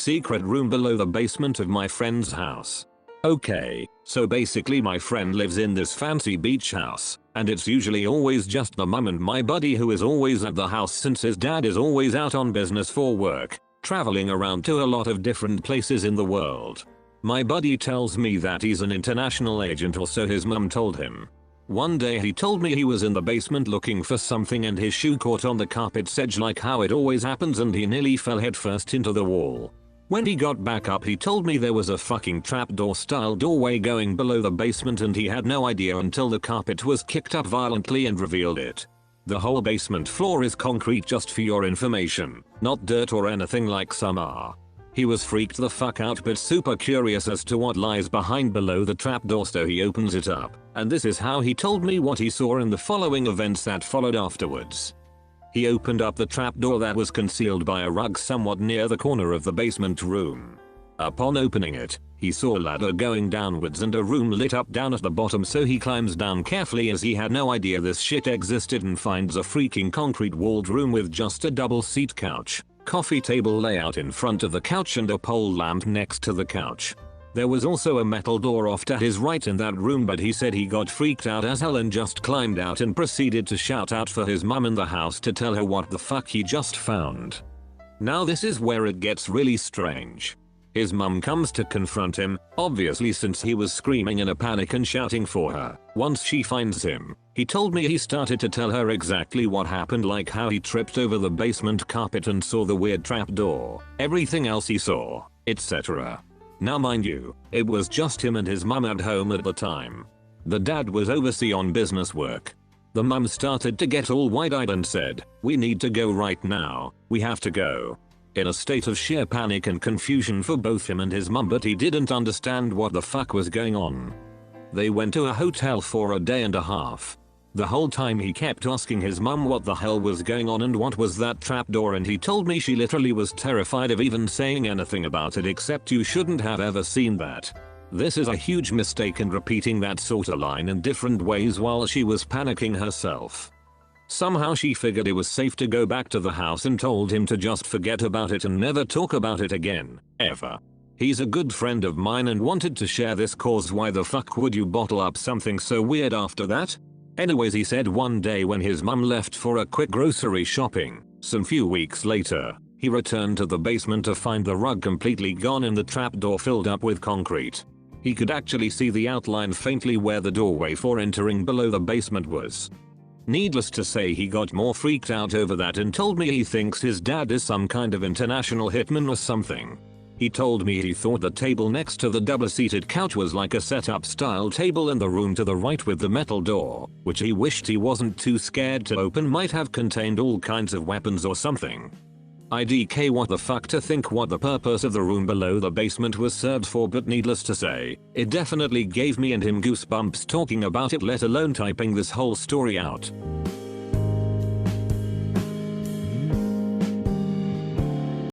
secret room below the basement of my friend's house. Okay, so basically my friend lives in this fancy beach house, and it's usually always just the mum and my buddy who is always at the house since his dad is always out on business for work, traveling around to a lot of different places in the world. My buddy tells me that he's an international agent, or so his mum told him. One day he told me he was in the basement looking for something and his shoe caught on the carpet's edge like how it always happens, and he nearly fell headfirst into the wall. When he got back up he told me there was a fucking trapdoor style doorway going below the basement and he had no idea until the carpet was kicked up violently and revealed it. The whole basement floor is concrete, just for your information, not dirt or anything like some are. He was freaked the fuck out but super curious as to what lies behind below the trapdoor, so he opens it up, and this is how he told me what he saw in the following events that followed afterwards. He opened up the trapdoor that was concealed by a rug somewhat near the corner of the basement room. Upon opening it, he saw a ladder going downwards and a room lit up down at the bottom, so he climbs down carefully as he had no idea this shit existed and finds a freaking concrete walled room with just a double seat couch, coffee table layout in front of the couch and a pole lamp next to the couch. There was also a metal door off to his right in that room, but he said he got freaked out as hell and just climbed out and proceeded to shout out for his mum in the house to tell her what the fuck he just found. Now this is where it gets really strange. His mum comes to confront him, obviously since he was screaming in a panic and shouting for her. Once she finds him, he told me he started to tell her exactly what happened, like how he tripped over the basement carpet and saw the weird trapdoor, everything else he saw, etc. Now mind you, it was just him and his mum at home at the time. The dad was overseas on business work. The mum started to get all wide-eyed and said, "We need to go right now, we have to go." In a state of sheer panic and confusion for both him and his mum, but he didn't understand what the fuck was going on. They went to a hotel for a day and a half. The whole time he kept asking his mum what the hell was going on and what was that trapdoor, and he told me she literally was terrified of even saying anything about it, except "you shouldn't have ever seen that." This is a huge mistake, and repeating that sort of line in different ways while she was panicking herself. Somehow she figured it was safe to go back to the house and told him to just forget about it and never talk about it again, ever. He's a good friend of mine and wanted to share this cause why the fuck would you bottle up something so weird after that? Anyways, he said one day when his mum left for a quick grocery shopping, some few weeks later, he returned to the basement to find the rug completely gone and the trapdoor filled up with concrete. He could actually see the outline faintly where the doorway for entering below the basement was. Needless to say, he got more freaked out over that and told me he thinks his dad is some kind of international hitman or something. He told me he thought the table next to the double-seated couch was like a setup style table, and the room to the right with the metal door, which he wished he wasn't too scared to open, might have contained all kinds of weapons or something. IDK, what the fuck to think what the purpose of the room below the basement was served for, but needless to say, it definitely gave me and him goosebumps talking about it, let alone typing this whole story out.